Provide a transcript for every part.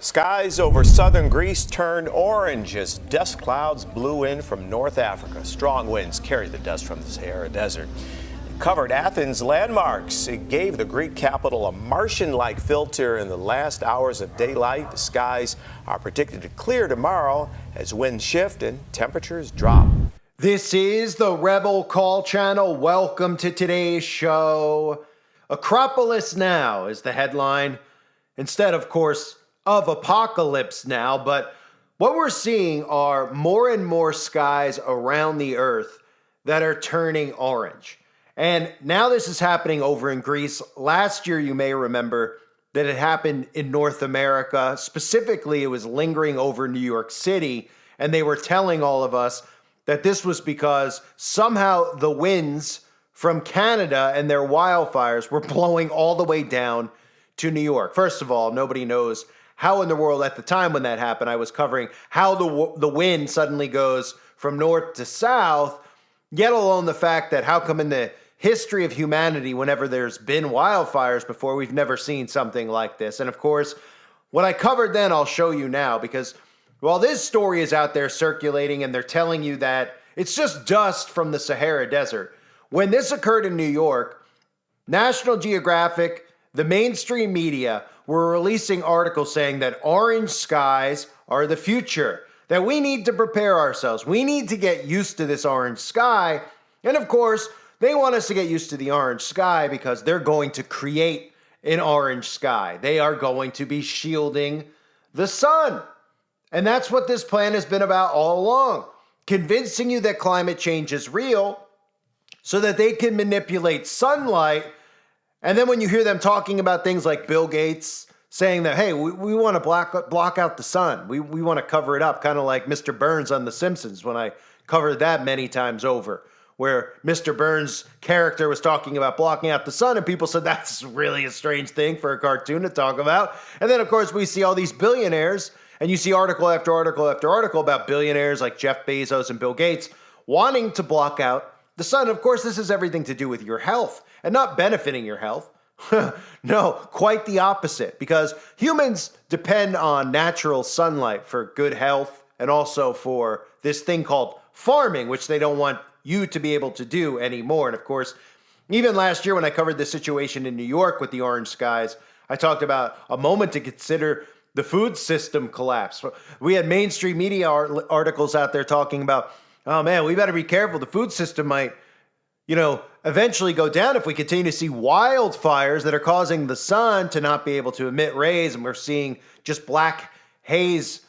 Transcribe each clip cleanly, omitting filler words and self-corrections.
Skies over southern Greece turned orange as dust clouds blew in from North Africa. Strong winds carried the dust from the Sahara Desert. It covered Athens' landmarks. It gave the Greek capital a Martian-like filter in the last hours of daylight. The skies are predicted to clear tomorrow as winds shift and temperatures drop. This is the Rebel Call Channel. Welcome to today's show. Acropolis Now is the headline. Instead, of course, of apocalypse now, but what we're seeing are more and more skies around the earth that are turning orange. And now this is happening over in Greece. Last year, you may remember that it happened in North America. Specifically, it was lingering over New York City, and they were telling all of us that this was because somehow the winds from Canada and their wildfires were blowing all the way down to New York. First of all, nobody knows how in the world at the time when that happened. I was covering how the wind suddenly goes from north to south, yet alone the fact that how come in the history of humanity, whenever there's been wildfires before, we've never seen something like this. And of course, what I covered then, I'll show you now, because while this story is out there circulating and they're telling you that it's just dust from the Sahara Desert, when this occurred in New York, National Geographic, the mainstream media, were releasing articles saying that orange skies are the future, that we need to prepare ourselves. We need to get used to this orange sky. And of course, they want us to get used to the orange sky because they're going to create an orange sky. They are going to be shielding the sun. And that's what this plan has been about all along, convincing you that climate change is real so that they can manipulate sunlight. And then when you hear them talking about things like Bill Gates saying that, hey, we want to block out the sun. We want to cover it up, kind of like Mr. Burns on The Simpsons when I covered that many times over, where Mr. Burns' character was talking about blocking out the sun, and people said that's really a strange thing for a cartoon to talk about. And then, of course, we see all these billionaires, and you see article after article after article about billionaires like Jeff Bezos and Bill Gates wanting to block out the sun. Of course, this has everything to do with your health and not benefiting your health. No, quite the opposite, because humans depend on natural sunlight for good health and also for this thing called farming, which they don't want you to be able to do anymore. And of course, even last year when I covered the situation in New York with the orange skies, I talked about a moment to consider the food system collapse. We had mainstream media articles out there talking about, oh man, we better be careful. The food system might, eventually go down if we continue to see wildfires that are causing the sun to not be able to emit rays. And we're seeing just black haze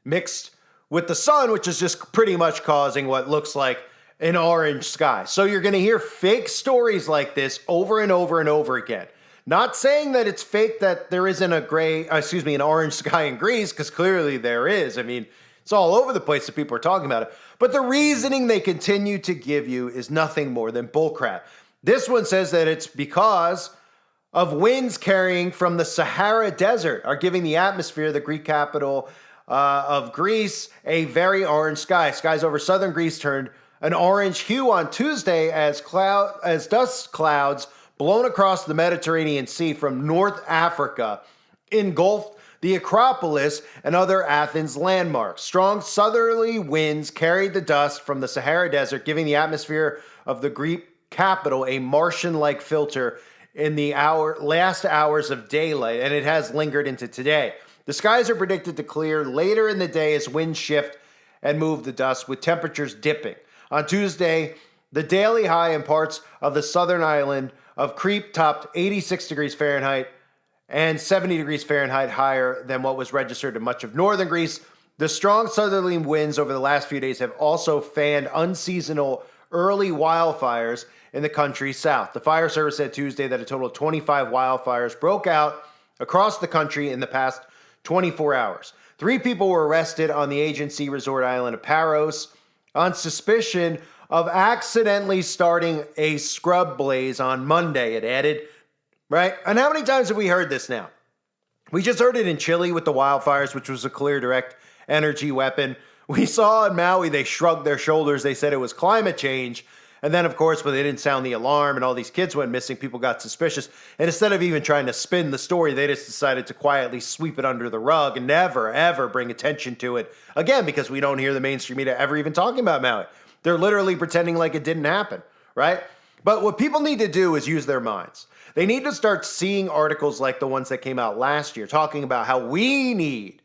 mixed with the sun, which is just pretty much causing what looks like an orange sky. So you're going to hear fake stories like this over and over and over again. Not saying that it's fake that there isn't an orange sky in Greece, because clearly there is. I mean, it's all over the place that people are talking about it. But the reasoning they continue to give you is nothing more than bullcrap. This one says that it's because of winds carrying from the Sahara Desert are giving the atmosphere, the Greek capital of Greece, a very orange sky. Skies over southern Greece turned an orange hue on Tuesday as dust clouds blown across the Mediterranean Sea from North Africa engulfed the Acropolis and other Athens landmarks. Strong southerly winds carried the dust from the Sahara Desert, giving the atmosphere of the Greek capital a Martian-like filter in the last hours of daylight, and it has lingered into today. The skies are predicted to clear later in the day as winds shift and move the dust, with temperatures dipping. On Tuesday, the daily high in parts of the southern island of Crete topped 86 degrees Fahrenheit and 70 degrees Fahrenheit higher than what was registered in much of northern Greece. The strong southerly winds over the last few days have also fanned unseasonal early wildfires in the country's south. The fire service said Tuesday that a total of 25 wildfires broke out across the country in the past 24 hours. 3 people were arrested on the agency resort island of Paros on suspicion of accidentally starting a scrub blaze on Monday, it added. Right? And how many times have we heard this now? We just heard it in Chile with the wildfires, which was a clear direct energy weapon. We saw in Maui, they shrugged their shoulders. They said it was climate change. And then, of course, when they didn't sound the alarm and all these kids went missing, people got suspicious. And instead of even trying to spin the story, they just decided to quietly sweep it under the rug and never, ever bring attention to it again, because we don't hear the mainstream media ever even talking about Maui. They're literally pretending like it didn't happen, right? But what people need to do is use their minds. They need to start seeing articles like the ones that came out last year talking about how we need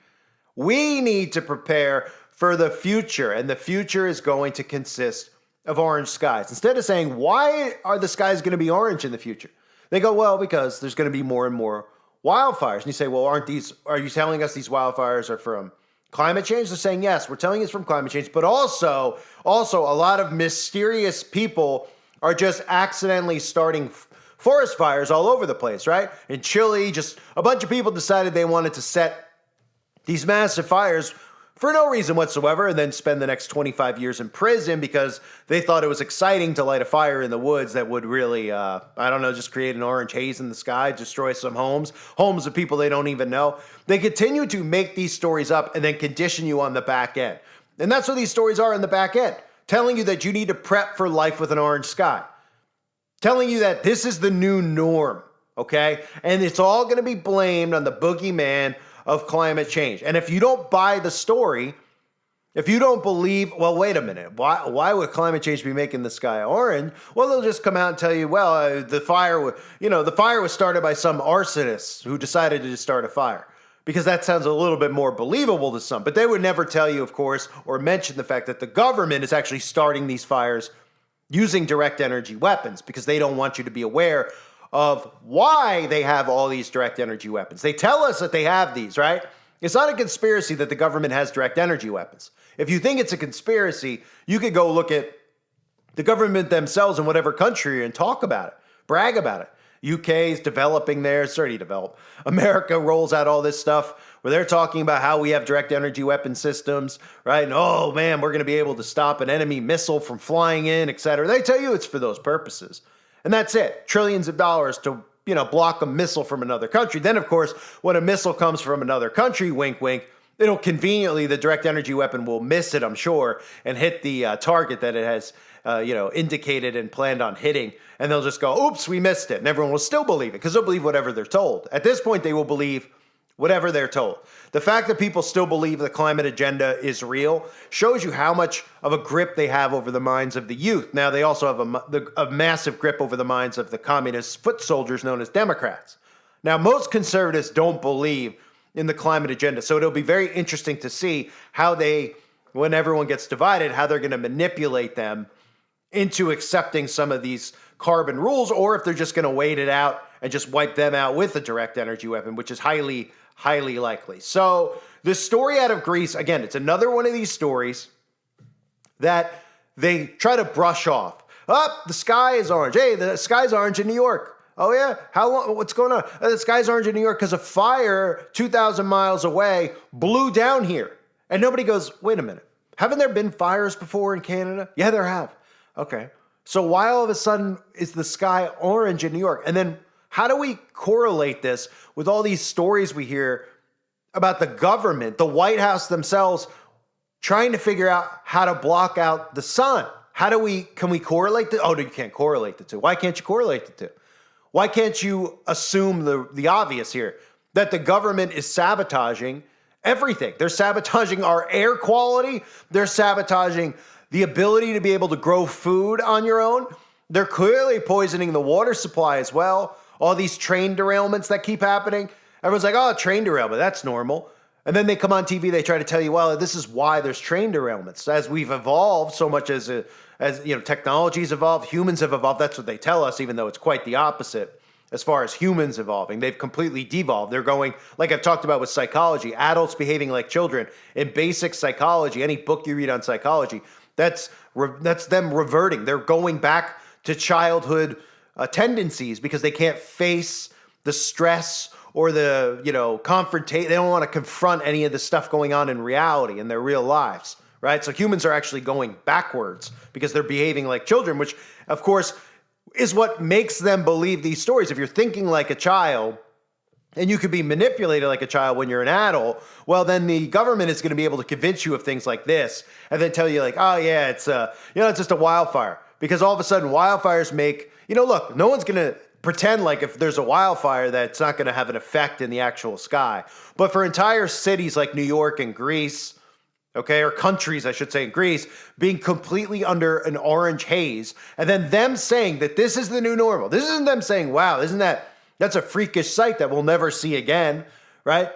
to prepare for the future, and the future is going to consist of orange skies. Instead of saying, why are the skies going to be orange in the future? They go, well, because there's going to be more and more wildfires. And you say, well, are you telling us these wildfires are from climate change? They're saying, yes, we're telling you it's from climate change, but also a lot of mysterious people are just accidentally starting forest fires all over the place, right? In Chile, just a bunch of people decided they wanted to set these massive fires for no reason whatsoever, and then spend the next 25 years in prison because they thought it was exciting to light a fire in the woods that would really, just create an orange haze in the sky, destroy some homes of people they don't even know. They continue to make these stories up and then condition you on the back end. And that's what these stories are in the back end, telling you that you need to prep for life with an orange sky, telling you that this is the new norm, okay? And it's all going to be blamed on the boogeyman of climate change. And if you don't buy the story, if you don't believe, well, wait a minute, why would climate change be making the sky orange? Well, they'll just come out and tell you, well, the fire was started by some arsonist who decided to start a fire. Because that sounds a little bit more believable to some. But they would never tell you, of course, or mention the fact that the government is actually starting these fires using direct energy weapons, because they don't want you to be aware of why they have all these direct energy weapons. They tell us that they have these, right? It's not a conspiracy that the government has direct energy weapons. If you think it's a conspiracy, you could go look at the government themselves in whatever country and talk about it, brag about it. UK is developing theirs, it's already developed. America rolls out all this stuff where they're talking about how we have direct energy weapon systems, right? And oh man, we're going to be able to stop an enemy missile from flying in, etc. They tell you it's for those purposes. And that's it. Trillions of dollars to, block a missile from another country. Then, of course, when a missile comes from another country, wink, wink, it'll conveniently, the direct energy weapon will miss it, I'm sure, and hit the target that it has, indicated and planned on hitting. And they'll just go, oops, we missed it. And everyone will still believe it because they'll believe whatever they're told. At this point, they will believe whatever they're told. The fact that people still believe the climate agenda is real shows you how much of a grip they have over the minds of the youth. Now, they also have a massive grip over the minds of the communist foot soldiers known as Democrats. Now, most conservatives don't believe in the climate agenda, so it'll be very interesting to see how when everyone gets divided, how they're going to manipulate them into accepting some of these carbon rules, or if they're just going to wait it out and just wipe them out with a direct energy weapon, which is highly likely. So the story out of Greece, again, it's another one of these stories that they try to brush off. Oh, the sky is orange. Hey, the sky's orange in New York. Oh yeah? How long? What's going on? The sky's orange in New York because a fire 2,000 miles away blew down here. And nobody goes, wait a minute. Haven't there been fires before in Canada? Yeah, there have. Okay. So why all of a sudden is the sky orange in New York? And then how do we correlate this with all these stories we hear about the government, the White House themselves, trying to figure out how to block out the sun? Can we correlate the? Oh, no, you can't correlate the two. Why can't you correlate the two? Why can't you assume the obvious here, that the government is sabotaging everything? They're sabotaging our air quality. They're sabotaging the ability to be able to grow food on your own. They're clearly poisoning the water supply as well. All these train derailments that keep happening. Everyone's like, oh, train derailment, that's normal. And then they come on TV, they try to tell you, well, this is why there's train derailments. As we've evolved so much as technology's evolved, humans have evolved. That's what they tell us, even though it's quite the opposite as far as humans evolving. They've completely devolved. They're going, like I've talked about with psychology, adults behaving like children. In basic psychology, any book you read on psychology, that's them reverting. They're going back to childhood tendencies because they can't face the stress or the confrontation. They don't want to confront any of the stuff going on in reality in their real lives, right? So humans are actually going backwards because they're behaving like children, which of course is what makes them believe these stories. If you're thinking like a child and you could be manipulated like a child when you're an adult, well, then the government is going to be able to convince you of things like this and then tell you like, oh yeah, it's just a wildfire. because all of a sudden wildfires make, look, no one's going to pretend like if there's a wildfire that it's not going to have an effect in the actual sky. But for entire cities like New York and Greece, okay, or countries, I should say, in Greece, being completely under an orange haze, and then them saying that this is the new normal. This isn't them saying, wow, that's a freakish sight that we'll never see again, right?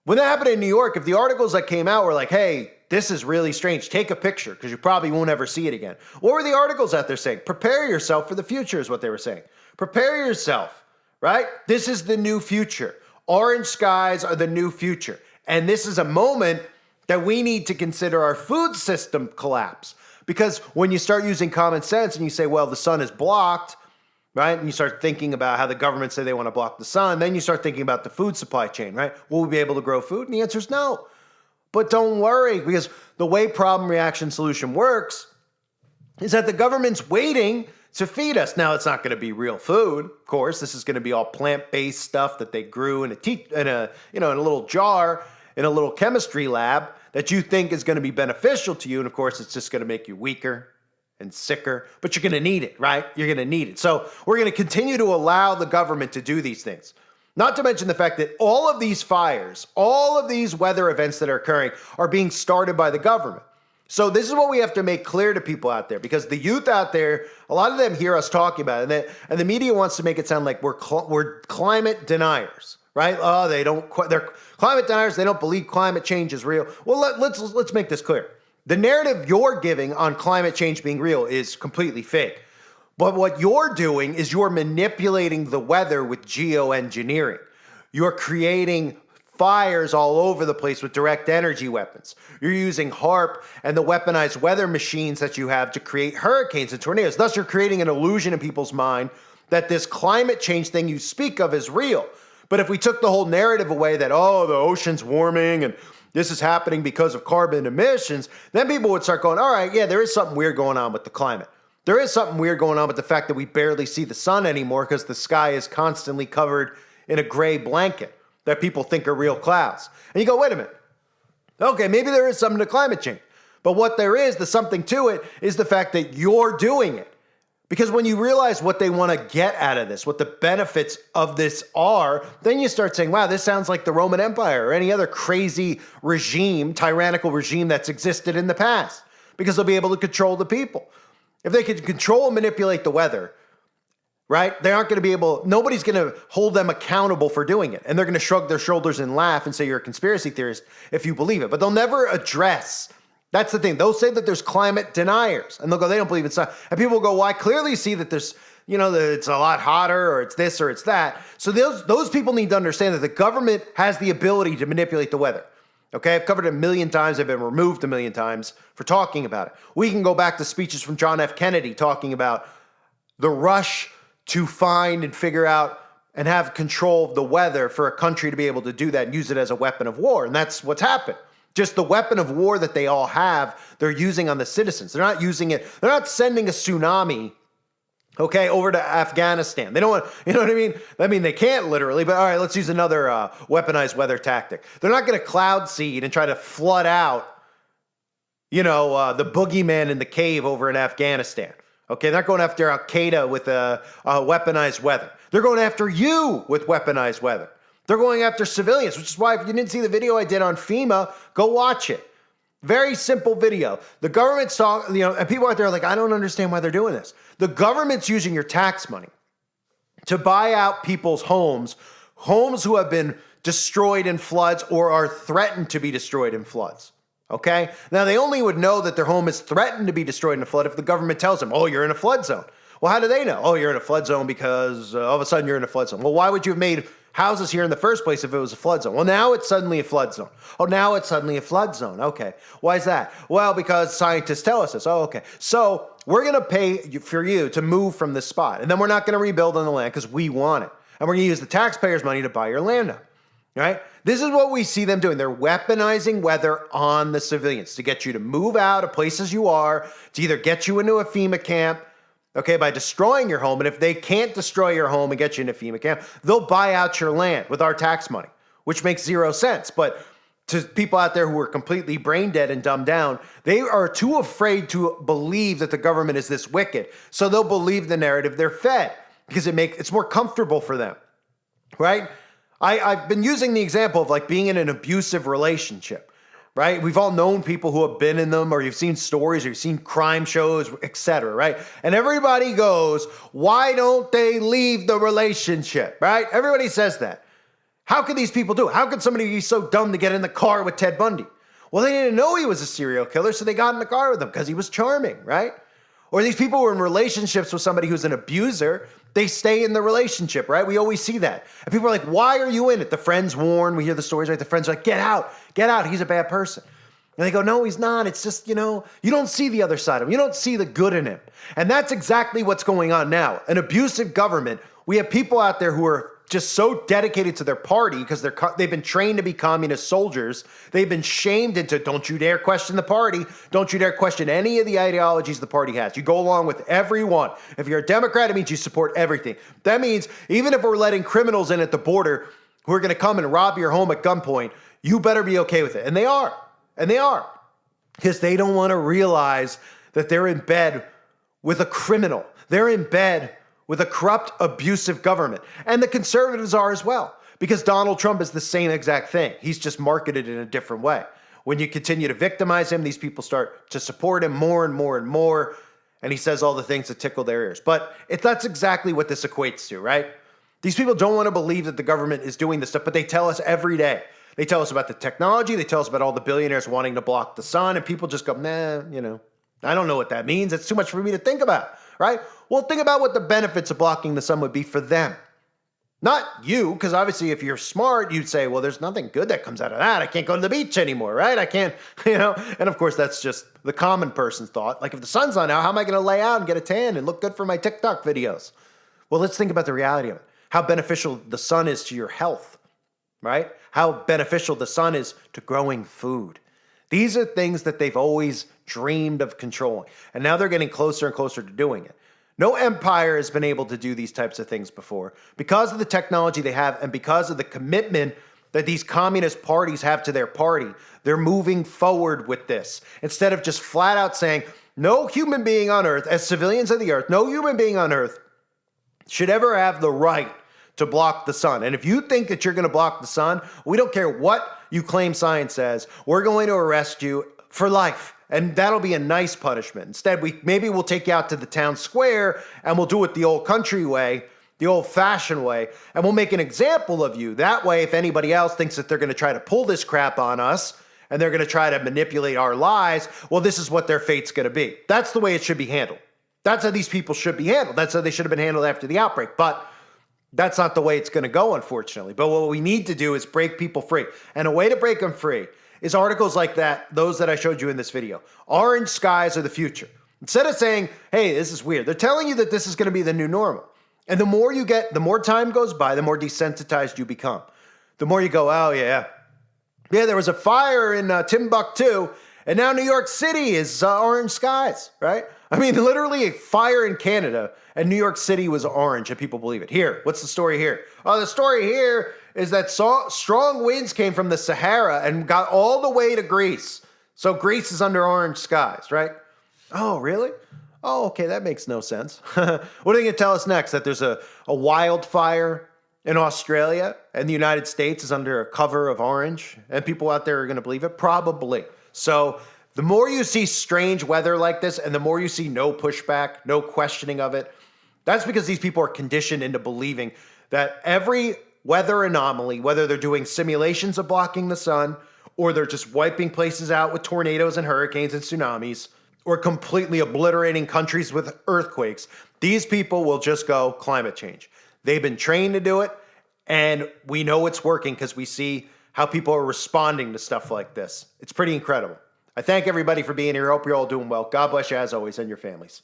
When that happened in New York, if the articles that came out were like, hey, this is really strange, take a picture because you probably won't ever see it again. What were the articles out there saying? Prepare yourself for the future is what they were saying. Prepare yourself, right? This is the new future. Orange skies are the new future. And this is a moment that we need to consider our food system collapse. Because when you start using common sense and you say, well, the sun is blocked, right? And you start thinking about how the government say they want to block the sun, then you start thinking about the food supply chain, right? Will we be able to grow food? And the answer is no. But don't worry, because the way problem, reaction, solution works is that the government's waiting to feed us. Now, it's not going to be real food, of course. This is going to be all plant-based stuff that they grew in a little jar in a little chemistry lab that you think is going to be beneficial to you. And of course, it's just going to make you weaker and sicker, but you're going to need it, right? You're going to need it. So we're going to continue to allow the government to do these things. Not to mention the fact that all of these fires, all of these weather events that are occurring are being started by the government. So this is what we have to make clear to people out there, because the youth out there, a lot of them hear us talking about it, and the media wants to make it sound like we're climate deniers, right? Oh, they're climate deniers. They don't believe climate change is real. Well, let's make this clear. The narrative you're giving on climate change being real is completely fake. But what you're doing is you're manipulating the weather with geoengineering. You're creating fires all over the place with direct energy weapons. You're using HAARP and the weaponized weather machines that you have to create hurricanes and tornadoes. Thus, you're creating an illusion in people's mind that this climate change thing you speak of is real. But if we took the whole narrative away that, oh, the ocean's warming and this is happening because of carbon emissions, then people would start going, all right, yeah, there is something weird going on with the climate. There is something weird going on with the fact that we barely see the sun anymore because the sky is constantly covered in a gray blanket that people think are real clouds. And you go, wait a minute. Okay, maybe there is something to climate change. But what there is, the something to it, is the fact that you're doing it. Because when you realize what they want to get out of this, what the benefits of this are, then you start saying, wow, this sounds like the Roman Empire or any other crazy regime, tyrannical regime that's existed in the past. Because they'll be able to control the people. If they could control and manipulate the weather, right? They aren't going to be able, nobody's going to hold them accountable for doing it. And they're going to shrug their shoulders and laugh and say you're a conspiracy theorist if you believe it. But they'll never address, that's the thing. They'll say that there's climate deniers. And they'll go, they don't believe it's not. And people will go, well, I clearly see that there's, that it's a lot hotter or it's this or it's that. So those people need to understand that the government has the ability to manipulate the weather. Okay, I've covered it a million times. I've been removed a million times for talking about it. We can go back to speeches from John F. Kennedy talking about the rush to find and figure out and have control of the weather for a country to be able to do that and use it as a weapon of war. And that's what's happened. Just the weapon of war that they all have, they're using on the citizens. They're not using it. They're not sending a tsunami, okay, over to Afghanistan. They don't want, you know what I mean? I mean, they can't literally, but all right, let's use another weaponized weather tactic. They're not going to cloud seed and try to flood out, the boogeyman in the cave over in Afghanistan. Okay, they're not going after Al-Qaeda with weaponized weather. They're going after you with weaponized weather. They're going after civilians, which is why if you didn't see the video I did on FEMA, go watch it. Very simple video. The government's talking, and people out there are like, I don't understand why they're doing this. The government's using your tax money to buy out people's homes who have been destroyed in floods or are threatened to be destroyed in floods. Okay? Now, they only would know that their home is threatened to be destroyed in a flood if the government tells them, oh, you're in a flood zone. Well, how do they know? Oh, you're in a flood zone because all of a sudden you're in a flood zone. Well, why would you have made houses here in the first place if it was a flood zone? Well, now it's suddenly a flood zone. Oh, now it's suddenly a flood zone. Okay. Why is that? Well, because scientists tell us this. Oh, okay. So we're going to pay for you to move from this spot. And then we're not going to rebuild on the land because we want it. And we're going to use the taxpayers' money to buy your land up. Right? This is what we see them doing. They're weaponizing weather on the civilians to get you to move out of places you are, to either get you into a FEMA camp, okay, by destroying your home. And if they can't destroy your home and get you into FEMA camp, they'll buy out your land with our tax money, which makes zero sense. But to people out there who are completely brain dead and dumbed down, they are too afraid to believe that the government is this wicked. So they'll believe the narrative they're fed because it's more comfortable for them, right? I've been using the example of like being in an abusive relationship, right? We've all known people who have been in them, or you've seen stories, or you've seen crime shows, etc., right? And everybody goes, why don't they leave the relationship, right? Everybody says that. How could these people do it? How could somebody be so dumb to get in the car with Ted Bundy? Well, they didn't know he was a serial killer, so they got in the car with him because he was charming, right? Or these people were in relationships with somebody who's an abuser. They stay in the relationship, right? We always see that. And people are like, why are you in it? The friends warn. We hear the stories, right? The friends are like, get out. He's a bad person. And they go, no, he's not. It's just, you don't see the other side of him. You don't see the good in him. And that's exactly what's going on now. An abusive government. We have people out there who are just so dedicated to their party because they've been trained to be communist soldiers. They've been shamed into, don't you dare question the party. Don't you dare question any of the ideologies the party has. You go along with everyone. If you're a Democrat, it means you support everything. That means even if we're letting criminals in at the border who are going to come and rob your home at gunpoint, you better be okay with it. And they are. Because they don't want to realize that they're in bed with a criminal. They're in bed with a corrupt, abusive government. And the conservatives are as well, because Donald Trump is the same exact thing. He's just marketed in a different way. When you continue to victimize him, these people start to support him more and more and more, and he says all the things that tickle their ears. But that's exactly what this equates to, right? These people don't want to believe that the government is doing this stuff, but they tell us every day. They tell us about the technology. They tell us about all the billionaires wanting to block the sun, and people just go, I don't know what that means. It's too much for me to think about, right? Well, think about what the benefits of blocking the sun would be for them. Not you, because obviously if you're smart, you'd say, well, there's nothing good that comes out of that. I can't go to the beach anymore, right? I can't, and of course that's just the common person's thought. Like if the sun's on now, how am I going to lay out and get a tan and look good for my TikTok videos? Well, let's think about the reality of it. How beneficial the sun is to your health, right? How beneficial the sun is to growing food. These are things that they've always dreamed of controlling. And now they're getting closer and closer to doing it. No empire has been able to do these types of things before because of the technology they have and because of the commitment that these communist parties have to their party. They're moving forward with this instead of just flat out saying, no human being on earth, as civilians of the earth, no human being on earth should ever have the right to block the sun. And if you think that you're going to block the sun, we don't care what you claim science says. We're going to arrest you for life. And that'll be a nice punishment. Instead, maybe we'll take you out to the town square and we'll do it the old country way, the old fashioned way, and we'll make an example of you. That way, if anybody else thinks that they're going to try to pull this crap on us and they're going to try to manipulate our lives, well, this is what their fate's going to be. That's the way it should be handled. That's how these people should be handled. That's how they should have been handled after the outbreak. But that's not the way it's going to go, unfortunately. But what we need to do is break people free. And a way to break them free is articles like that, those that I showed you in this video. Orange skies are the future. Instead of saying, hey, this is weird, they're telling you that this is going to be the new normal. And the more you get, the more time goes by, the more desensitized you become. The more you go, oh, yeah, there was a fire in Timbuktu, and now New York City is orange skies, right? I mean, literally a fire in Canada, and New York City was orange, and people believe it. Here, what's the story here? Oh, the story here is that strong winds came from the Sahara and got all the way to Greece. So Greece is under orange skies, right? Oh, really? Oh, okay, that makes no sense. What are they going to tell us next? That there's a wildfire in Australia and the United States is under a cover of orange and people out there are going to believe it? Probably. So the more you see strange weather like this and the more you see no pushback, no questioning of it, that's because these people are conditioned into believing that every weather anomaly, whether they're doing simulations of blocking the sun or they're just wiping places out with tornadoes and hurricanes and tsunamis or completely obliterating countries with earthquakes, these people will just go climate change. They've been trained to do it, and we know it's working because we see how people are responding to stuff like this. It's pretty incredible. I thank everybody for being here. I hope you're all doing well. God bless you as always and your families.